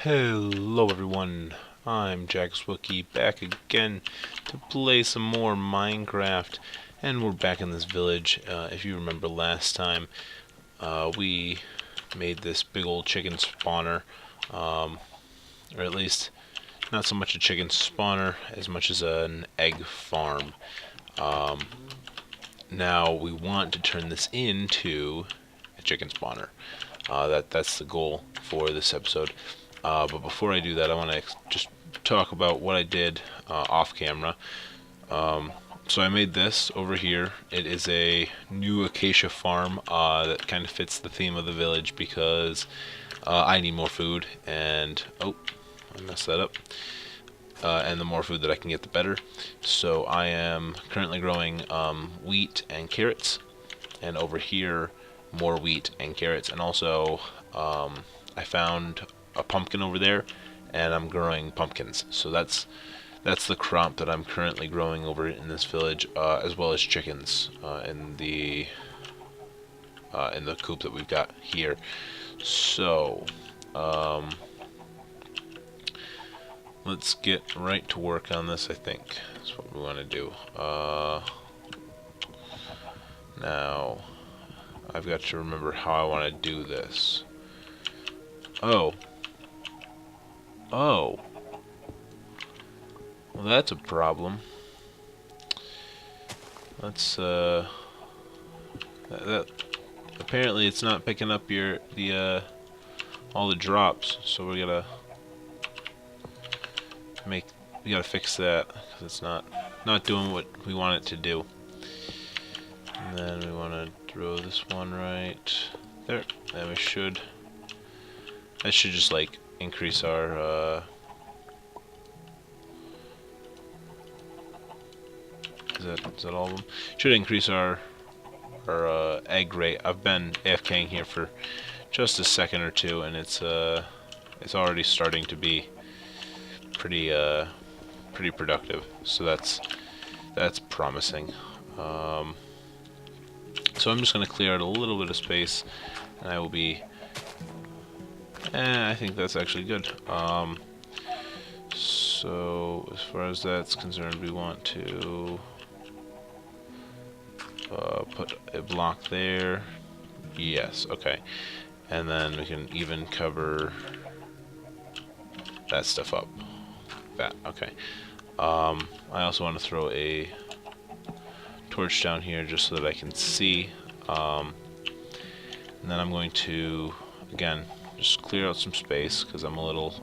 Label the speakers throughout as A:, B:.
A: Hello everyone, I'm Zwicky back again to play some more Minecraft, and we're back in this village. If you remember last time, we made this big old chicken spawner, or at least not so much a chicken spawner as much as an egg farm. Now we want to turn this into a chicken spawner. That's the goal for this episode. But before I do that, I want to just talk about what I did off camera. So I made this over here. It is a new acacia farm that kind of fits the theme of the village because I need more food, and oh, I messed that up. And the more food that I can get, the better. So I am currently growing wheat and carrots, and over here more wheat and carrots, and also I found a pumpkin over there, and I'm growing pumpkins. So that's the crop that I'm currently growing over in this village, as well as chickens in the coop that we've got here. So let's get right to work on this. I think that's what we want to do. Now I've got to remember how I want to do this. Oh, well, that's a problem. Let's that apparently it's not picking up all the drops, so we gotta fix that because it's not doing what we want it to do. And then we want to throw this one right there. And that should just like increase our is that all of them? Should increase our egg rate. I've been AFKing here for just a second or two, and it's already starting to be pretty productive. So that's promising. So I'm just going to clear out a little bit of space, and I will be. I think that's actually good. So as far as that's concerned, we want to put a block there. Yes, okay. And then we can even cover that stuff up. That, okay. I also want to throw a torch down here just so that I can see. And then I'm going to, again, just clear out some space because I'm a little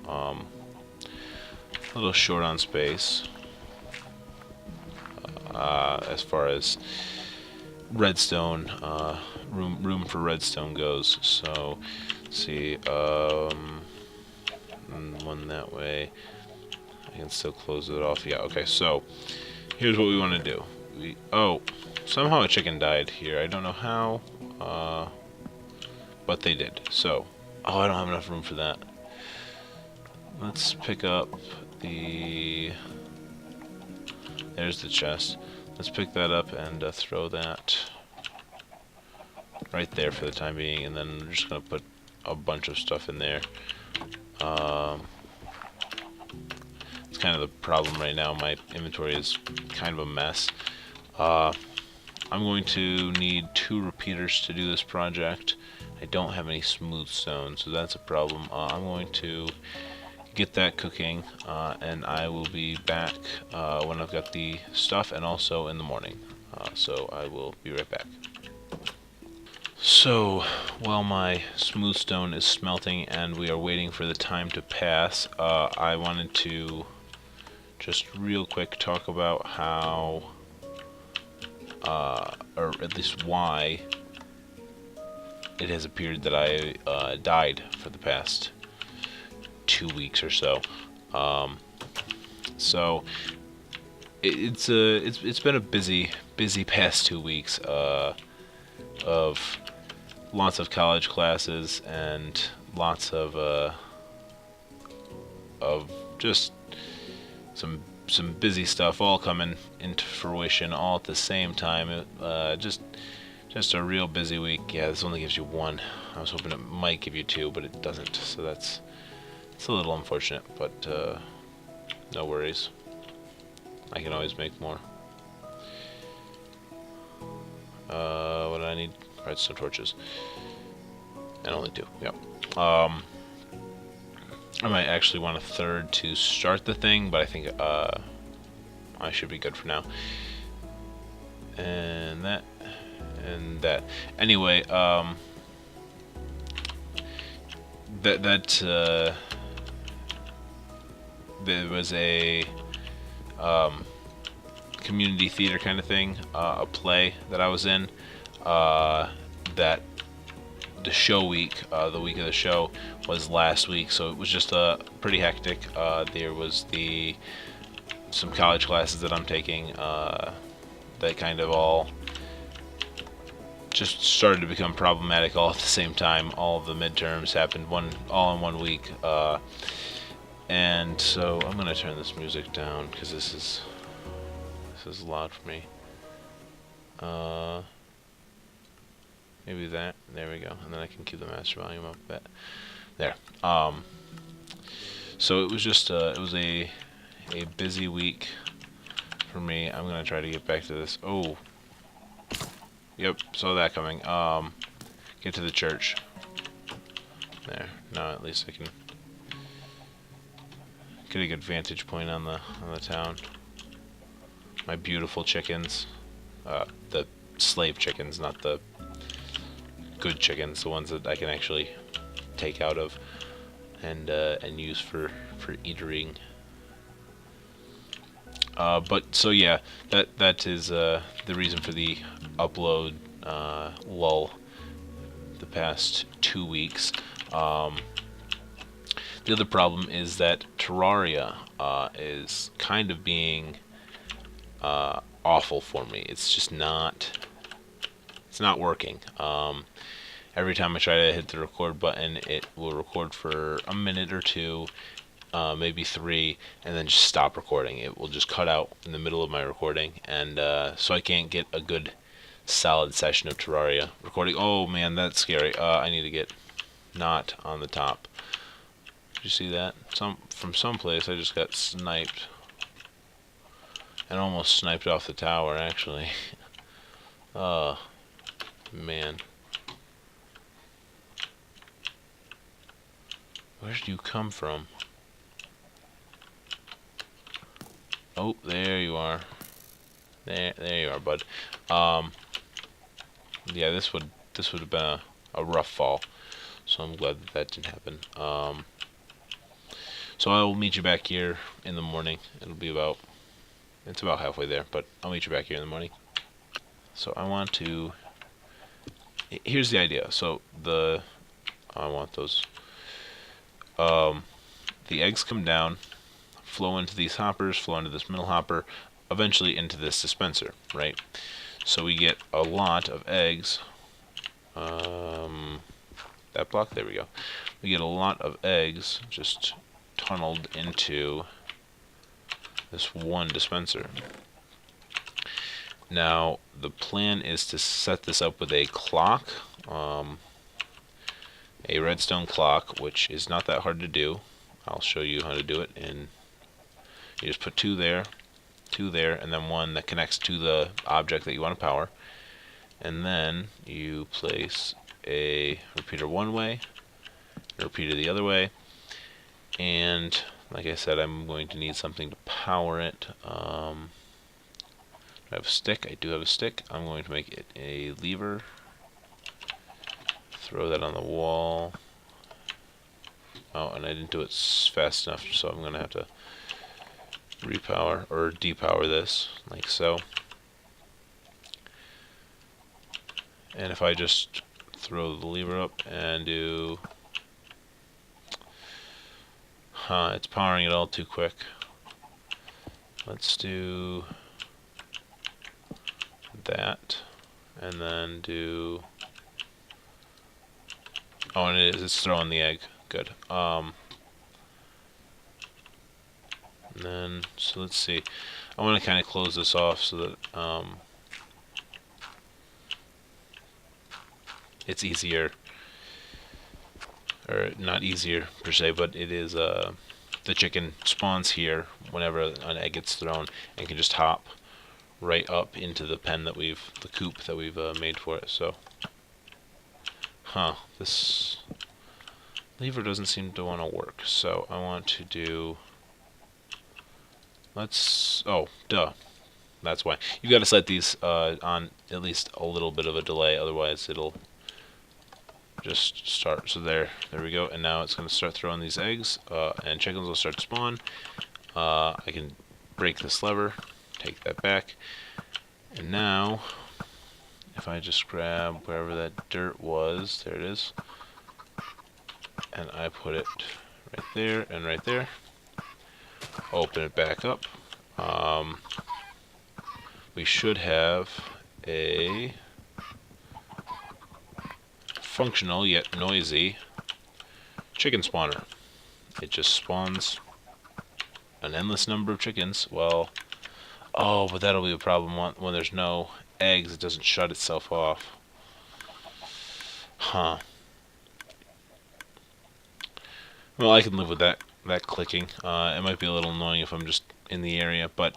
A: short on space as far as redstone room for redstone goes. So let's see, one that way. I can still close it off. Yeah. Okay. So here's what we want to do. Somehow a chicken died here. I don't know how, but they did. So. Oh, I don't have enough room for that. Let's pick up there's the chest. Let's pick that up and throw that right there for the time being, and then we're just gonna put a bunch of stuff in there. It's kind of the problem right now. My inventory is kind of a mess. I'm going to need 2 repeaters to do this project. I don't have any smooth stone, so that's a problem. I'm going to get that cooking, and I will be back when I've got the stuff, and also in the morning. So I will be right back. So while my smooth stone is smelting and we are waiting for the time to pass, I wanted to just real quick talk about how, or at least why, it has appeared that I died for the past 2 weeks or so. So it's been a busy past 2 weeks of lots of college classes and lots of just some busy stuff all coming into fruition all at the same time. Just a real busy week. Yeah, this only gives you 1. I was hoping it might give you 2, but it doesn't. So that's It's a little unfortunate, but no worries. I can always make more. What do I need? Redstone torches. And only 2. Yep. I might actually want a third to start the thing, but I think I should be good for now. And that. And that. Anyway, there was a community theater kind of thing, a play that I was in, that the show week, the week of the show was last week, so it was just pretty hectic. There was some college classes that I'm taking that kind of all just started to become problematic all at the same time. All of the midterms happened all in 1 week, and so I'm gonna turn this music down because this is loud for me. Maybe that. There we go. And then I can keep the master volume up a bit. There. So it was just it was a busy week for me. I'm gonna try to get back to this. Oh. Yep. Saw that coming. Get to the church. There. Now at least I can get a good vantage point on the town. My beautiful chickens. The slave chickens, not the good chickens, the ones that I can actually take out of and use for eating. But so yeah, that is the reason for the upload lull the past 2 weeks. The other problem is that Terraria is kind of being awful for me. It's just not. It's not working. Every time I try to hit the record button, it will record for a minute or 2, maybe 3, and then just stop recording. It will just cut out in the middle of my recording, and so I can't get a good, solid session of Terraria recording. Oh man, that's scary. I need to get not on the top. Did you see that? From someplace I just got sniped, and almost sniped off the tower actually. Man. Where did you come from? Oh, there you are. There you are, bud. Yeah, this would have been a rough fall. So I'm glad that didn't happen. So I will meet you back here in the morning. It's about halfway there, but I'll meet you back here in the morning. So I want to. Here's the idea. So I want those. The eggs come down, flow into these hoppers, flow into this middle hopper, eventually into this dispenser, right? So we get a lot of eggs. That block, there we go. We get a lot of eggs just tunneled into this one dispenser. Now, the plan is to set this up with a clock, a redstone clock, which is not that hard to do. I'll show you how to do it, and you just put 2 there, and then 1 that connects to the object that you want to power, and then you place a repeater one way, a repeater the other way, and like I said, I'm going to need something to power it. I have a stick. I do have a stick. I'm going to make it a lever. Throw that on the wall. Oh, and I didn't do it fast enough, so I'm going to have to repower or depower this, like so. And if I just throw the lever up and do... it's powering it all too quick. Let's do that, and then do... Oh, and it's throwing the egg. Good. And then, so let's see. I want to kind of close this off so that it's easier or not easier per se, but it is the chicken spawns here whenever an egg gets thrown and can just hop right up into the pen that the coop that we've made for it. So, this lever doesn't seem to want to work. So I want to do. Oh, duh. That's why you got to set these on at least a little bit of a delay, otherwise it'll just start. So there we go. And now it's going to start throwing these eggs, and chickens will start to spawn. I can break this lever, take that back, and now if I just grab wherever that dirt was, there it is, and I put it right there and right there, open it back up, we should have a functional yet noisy chicken spawner. It just spawns an endless number of chickens. Well, oh, but that'll be a problem when there's no eggs. It doesn't shut itself off. Huh. Well, I can live with that clicking. It might be a little annoying if I'm just in the area, but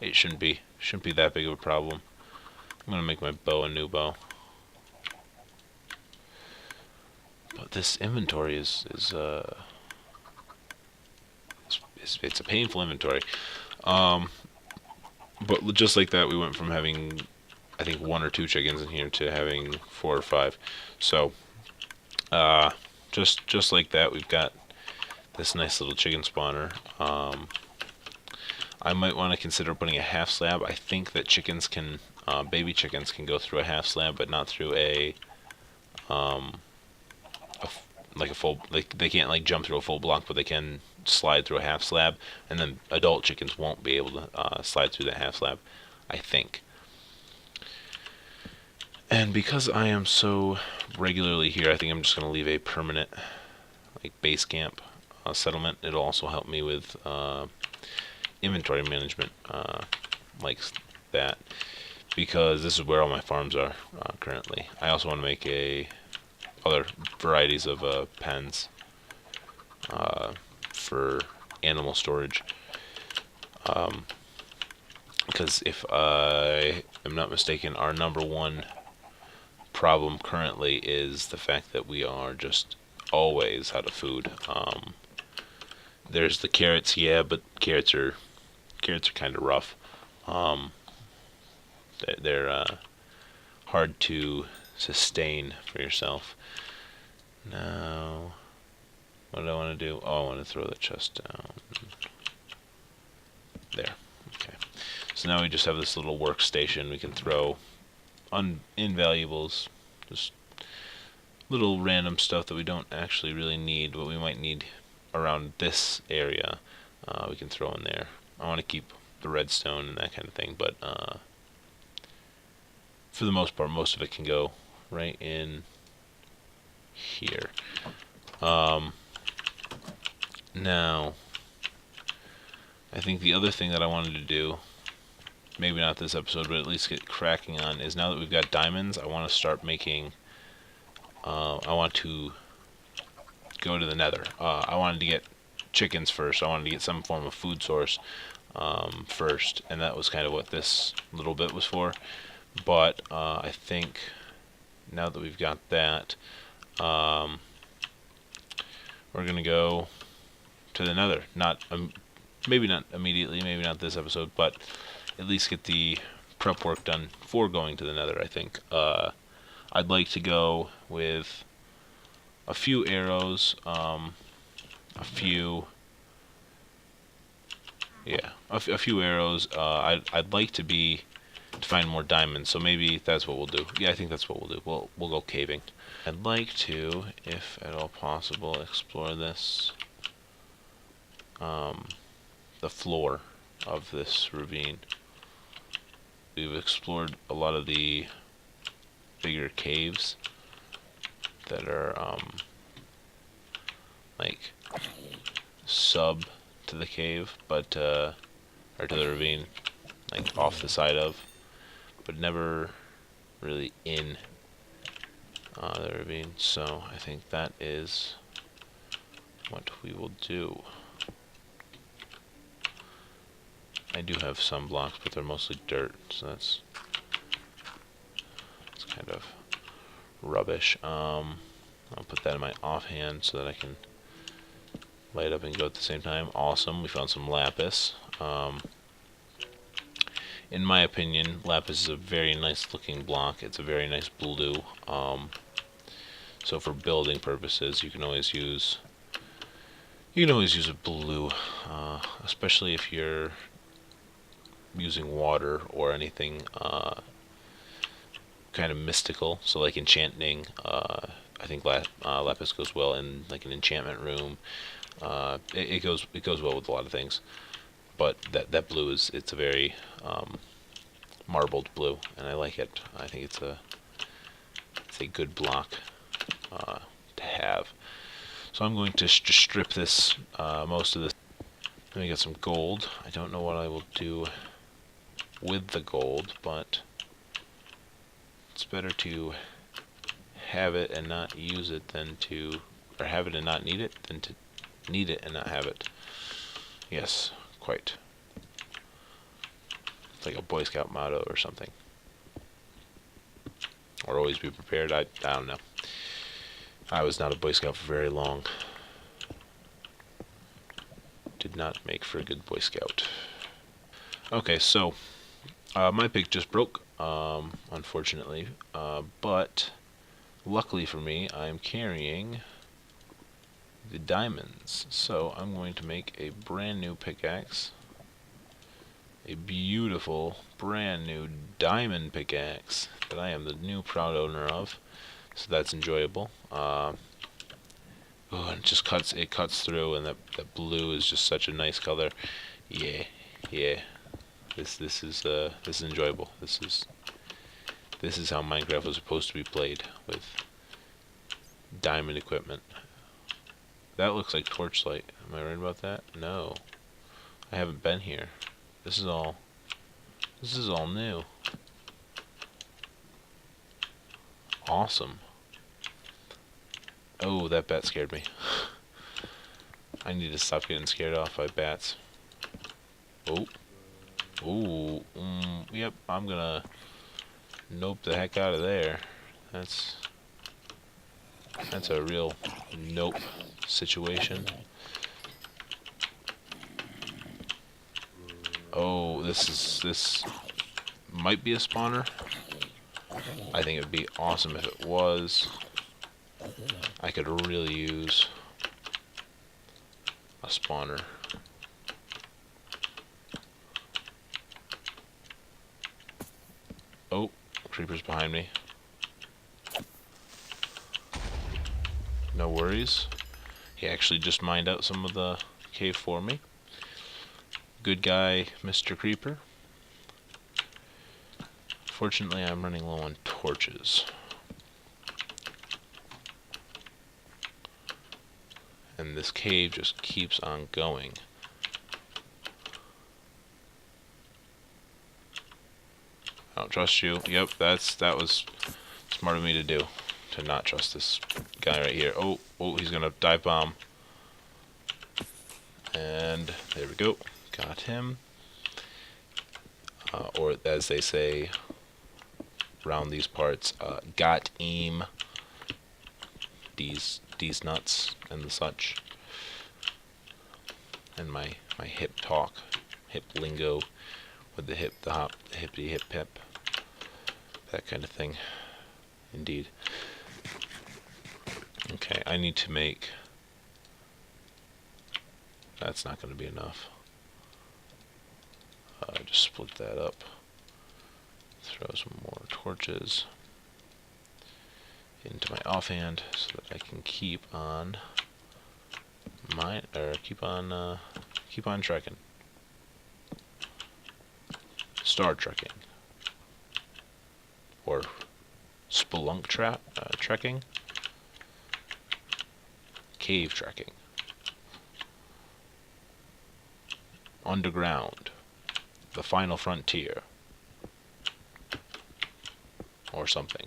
A: it shouldn't be that big of a problem. I'm gonna make my bow a new bow. But this inventory is it's a painful inventory. But just like that, we went from having, I think, 1 or 2 chickens in here to having 4 or 5. So, just like that, we've got this nice little chicken spawner. I might want to consider putting a half slab. I think that chickens can, baby chickens can go through a half slab, but not through like a full. They can't like jump through a full block, but they can slide through a half slab, and then adult chickens won't be able to slide through that half slab, I think. And because I am so regularly here, I think I'm just going to leave a permanent like base camp settlement. It'll also help me with inventory management like that, because this is where all my farms are currently. I also want to make other varieties of pens for animal storage, because if I am not mistaken, our number one problem currently is the fact that we are just always out of food. There's the carrots, yeah, but carrots are kind of rough. They're hard to sustain for yourself. Now, what do I want to do? Oh, I want to throw the chest down. There. Okay. So now we just have this little workstation. We can throw invaluables, just little random stuff that we don't actually really need, but we might need around this area. We can throw in there. I want to keep the redstone and that kind of thing, but for the most part, most of it can go right in here. Now, I think the other thing that I wanted to do, maybe not this episode, but at least get cracking on, is now that we've got diamonds, I want to start making, I want to go to the nether. I wanted to get chickens first. I wanted to get some form of food source first, and that was kind of what this little bit was for. But I think now that we've got that, we're gonna go to the nether. Maybe not immediately, maybe not this episode, but at least get the prep work done for going to the nether. I think I'd like to go with a few arrows, a few arrows. I'd like to find more diamonds, so maybe that's what we'll do. Yeah, I think that's what we'll do. We'll go caving. I'd like to, if at all possible, explore this, the floor of this ravine. We've explored a lot of the bigger caves that are like sub to the cave, but or to the ravine, like off the side of, but never really in the ravine. So I think that is what we will do. I do have some blocks, but they're mostly dirt, so that's kind of rubbish. I'll put that in my offhand so that I can light up and go at the same time. Awesome, we found some lapis. In my opinion, lapis is a very nice looking block. It's a very nice blue. So for building purposes, you can always use a blue, especially if you're using water or anything kind of mystical. So like enchanting, I think lapis goes well in like an enchantment room. It goes well with a lot of things. But that blue it's a very marbled blue, and I like it. I think it's a good block to have. So I'm going to just strip this most of this. Let me get some gold. I don't know what I will do with the gold, but it's better to have it and not use it than to, or have it and not need it than to need it and not have it. Yes, quite. It's like a Boy Scout motto or something. Or always be prepared. I don't know. I was not a Boy Scout for very long. Did not make for a good Boy Scout. Okay, so my pick just broke, unfortunately, but luckily for me, I'm carrying the diamonds. So I'm going to make a brand new pickaxe. A beautiful, brand new diamond pickaxe that I am the new proud owner of. So that's enjoyable. It just cuts through, and that blue is just such a nice color. Yeah. This is enjoyable. This is how Minecraft was supposed to be played, with diamond equipment. That looks like torchlight. Am I right about that? No, I haven't been here. This is all new. Awesome. Oh, that bat scared me. I need to stop getting scared off by bats. Oh. Ooh. Yep, I'm gonna nope the heck out of there. That's a real nope situation. Oh, this might be a spawner. I think it would be awesome if it was. I could really use a spawner. Oh, creeper's behind me. No worries. He actually just mined out some of the cave for me. Good guy, Mr. Creeper. Fortunately, I'm running low on torches. And this cave just keeps on going. I don't trust you. Yep, that was smart of me to do. To not trust this guy right here. Oh, he's gonna dive bomb. And there we go. Got him. Or as they say around these parts, got him. These nuts and the such. And my hip talk, hip lingo, with the hip, the hop, the hippity hip hip, that kind of thing. Indeed. Okay, I need to make. That's not going to be enough. Just split that up. Throw some more torches into my offhand so that I can keep on keep on trekking. Star trekking. Or spelunk trekking. Cave trekking. Underground. The final frontier. Or something.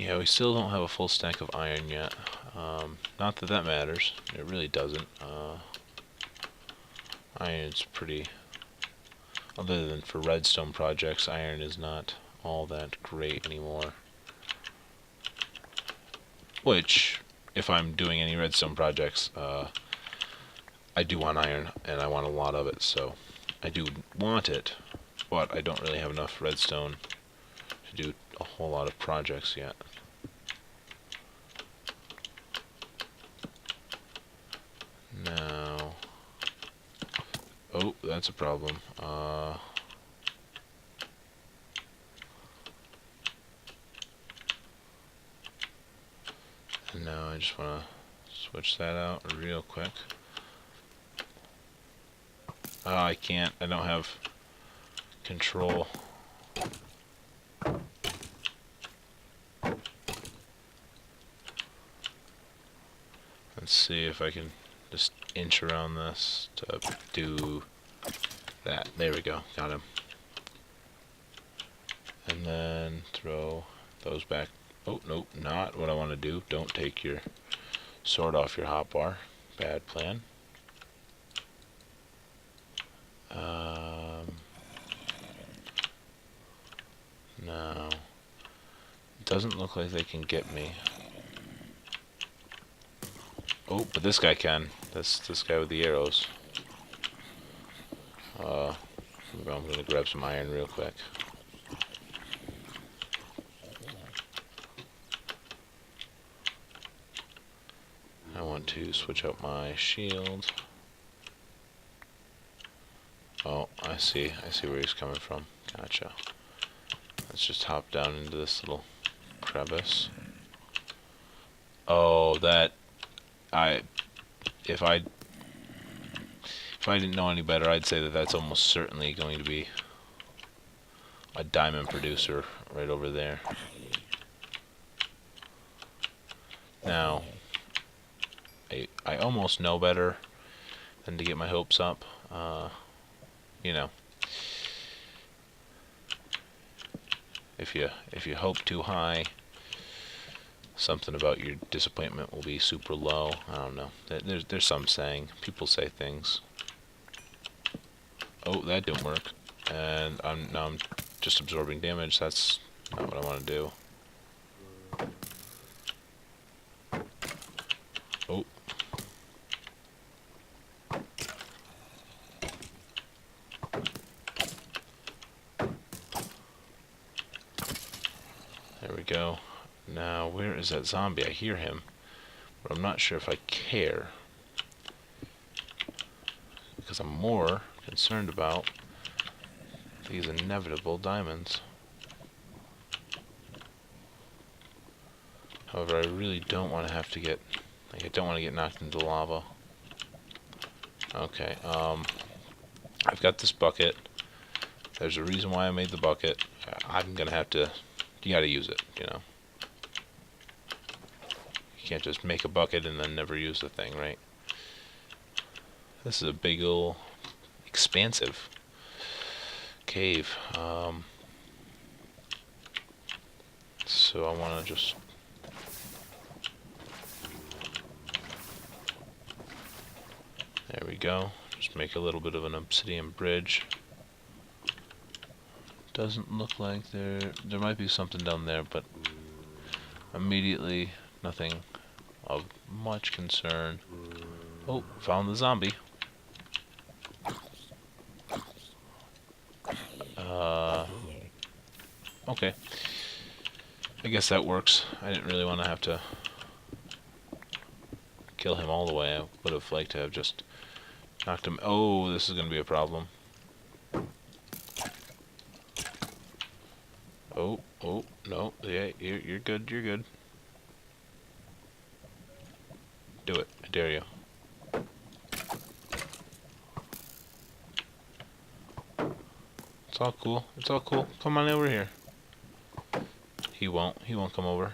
A: Yeah, we still don't have a full stack of iron yet. Not that that matters. It really doesn't. Iron's pretty... Other than for redstone projects, iron is not all that great anymore. Which, if I'm doing any redstone projects, I do want iron, and I want a lot of it, so I do want it, but I don't really have enough redstone to do a whole lot of projects yet. Now... Oh, that's a problem. And now I just want to switch that out real quick. Oh, I can't. I don't have control. Let's see if I can just inch around this to do that. There we go. Got him. And then throw those back. Oh, nope. Not what I want to do. Don't take your sword off your hotbar. Bad plan. No. It doesn't look like they can get me. Oh, but this guy can. This guy with the arrows. I'm gonna grab some iron real quick. I want to switch out my shield. Oh, I see where he's coming from. Gotcha. Let's just hop down into this little crevice. Oh, that... If I didn't know any better, I'd say that that's almost certainly going to be a diamond producer right over there. Now, I almost know better than to get my hopes up. You know, if you hope too high, something about your disappointment will be super low. I don't know. There's some saying. People say things. Oh, that didn't work. And now I'm just absorbing damage. That's not what I want to do. Oh. There we go. Now, where is that zombie? I hear him, but I'm not sure if I care. Because I'm more concerned about these inevitable diamonds. However, I really don't want to have to get... Like, I don't want to get knocked into lava. Okay, I've got this bucket. There's a reason why I made the bucket. I'm gonna have to... You gotta use it, you know. You can't just make a bucket and then never use the thing, right? This is a big ol' expansive cave. So I want to just... There we go. Just make a little bit of an obsidian bridge. Doesn't look like there might be something down there, but immediately nothing of much concern. Oh, found the zombie. Okay. I guess that works. I didn't really want to have to kill him all the way. I would have liked to have just knocked him. Oh, this is going to be a problem. Oh, no. Yeah, you're good, you're good. Do it. I dare you. It's all cool. It's all cool. Come on over here. He won't. He won't come over.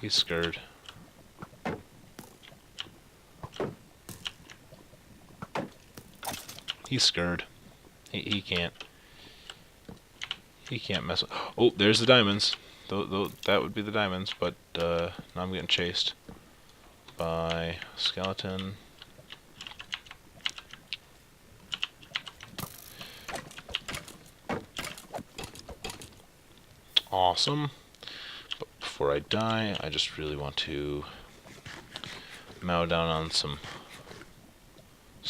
A: He's scared. He's scared. He can't. He can't mess with... Oh, there's the diamonds. That would be the diamonds, but now I'm getting chased by skeleton. Awesome. But before I die, I just really want to mow down on some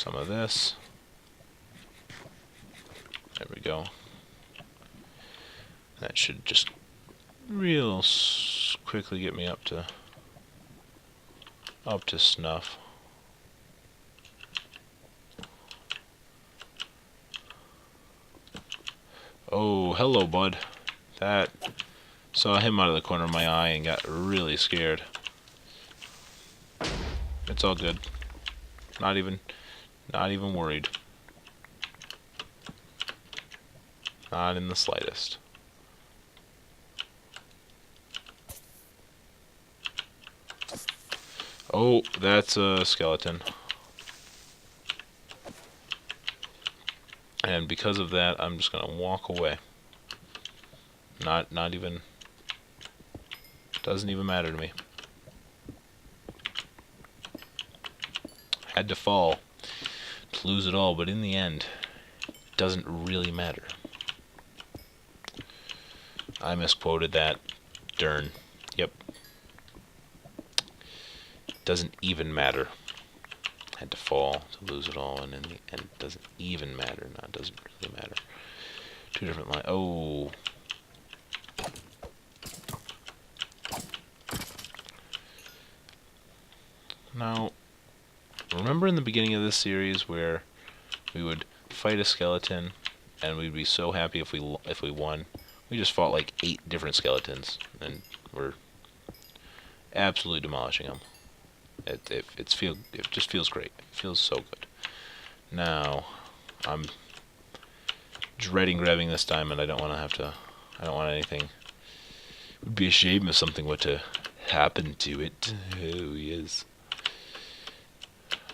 A: of this. There we go. That should just real quickly get me up to snuff. Oh, hello, bud. That saw him out of the corner of my eye and got really scared. It's all good. Not even worried. Not in the slightest. Oh, that's a skeleton. And because of that, I'm just gonna walk away. Not even... Doesn't even matter to me. Had to fall to lose it all, but in the end, it doesn't really matter. I misquoted that. Darn. Yep. Doesn't even matter. Had to fall to lose it all, and in the end, it doesn't even matter. No, it doesn't really matter. Two different lines. Oh. Now, remember in the beginning of this series where we would fight a skeleton and we'd be so happy if we won? We just fought like 8 different skeletons and we're absolutely demolishing them. It just feels great. It feels so good. Now, I'm dreading grabbing this diamond. I don't want anything. It would be a shame if something were to happen to it. Oh, yes.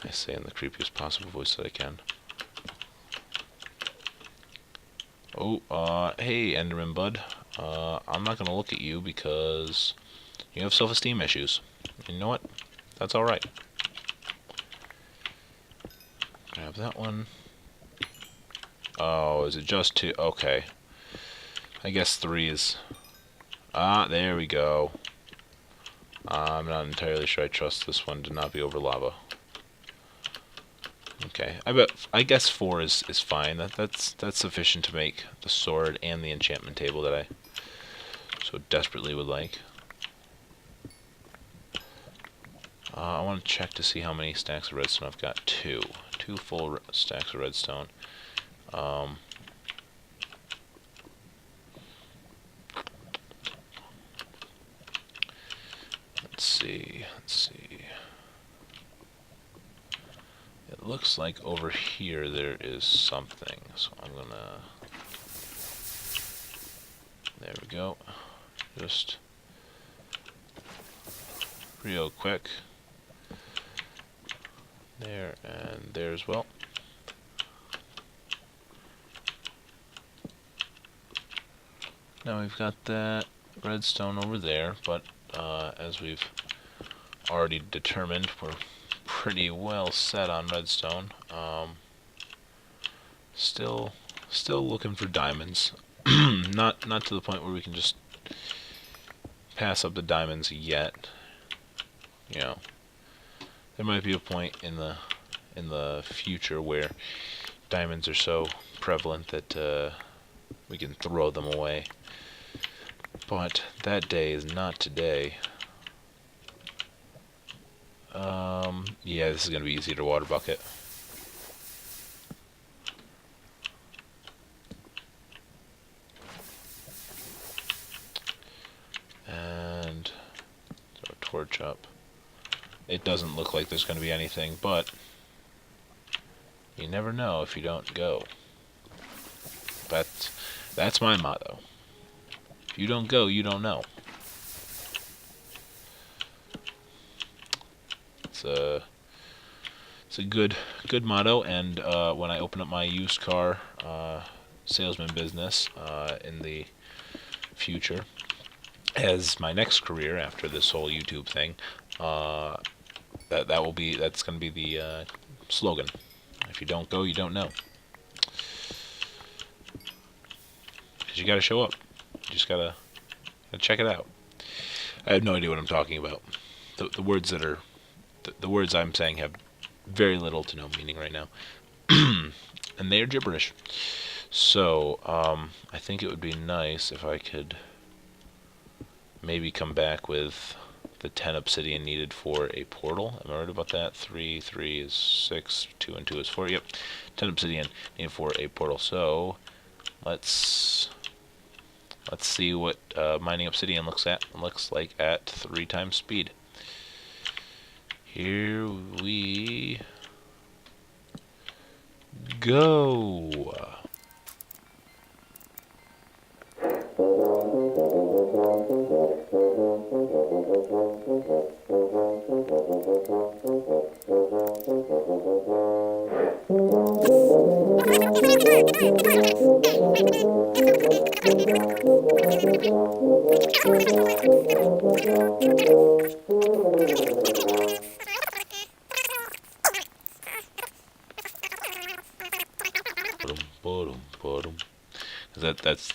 A: I say in the creepiest possible voice that I can. Oh, hey, Enderman bud. I'm not gonna look at you because you have self-esteem issues. You know what? That's alright. Grab that one. Oh, is it just 2? Okay. I guess 3 is... Ah, there we go. I'm not entirely sure I trust this one to not be over lava. Okay, I guess 4 is fine. That's sufficient to make the sword and the enchantment table that I so desperately would like. I want to check to see how many stacks of redstone I've got. 2 full stacks of redstone. Let's see. It looks like over here there is something, so I'm gonna... There we go. Just real quick. There and there as well. Now we've got that redstone over there, but as we've already determined, we're pretty well set on redstone. Still looking for diamonds. not to the point where we can just pass up the diamonds yet. You know, there might be a point in the future where diamonds are so prevalent that we can throw them away. But that day is not today. Yeah, this is gonna be easy to water bucket. And throw a torch up. It doesn't look like there's gonna be anything, but you never know if you don't go. That's my motto. If you don't go, you don't know. It's a good motto, and when I open up my used car salesman business in the future as my next career after this whole YouTube thing. That's going to be the slogan. If you don't go, you don't know. Because you got to show up. You just gotta check it out. I have no idea what I'm talking about. The words that are the words I'm saying have very little to no meaning right now, and they are gibberish. So I think it would be nice if I could maybe come back with the 10 obsidian needed for a portal. Am I right about that? 3 is 6, 2 and 2 is 4. Yep, 10 obsidian needed for a portal. So let's see what mining obsidian looks like at 3 times speed. Here we go.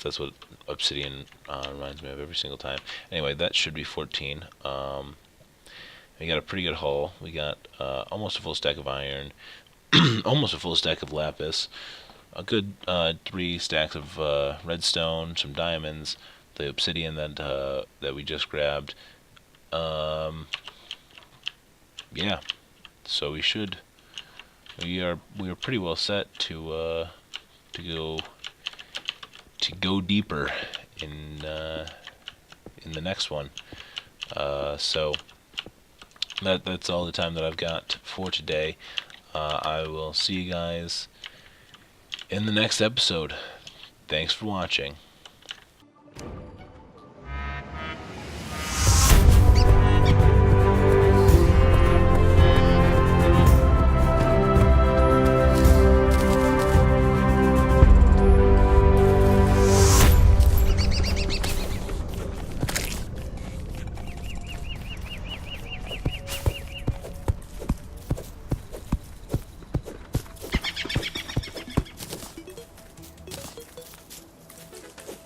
A: That's what obsidian reminds me of every single time. Anyway, that should be 14. We got a pretty good haul. We got almost a full stack of iron, almost a full stack of lapis, a good 3 stacks of redstone, some diamonds, the obsidian that we just grabbed. Yeah, so we are pretty well set to go deeper in the next one. So that's all the time that I've got for today. I will see you guys in the next episode. Thanks for watching.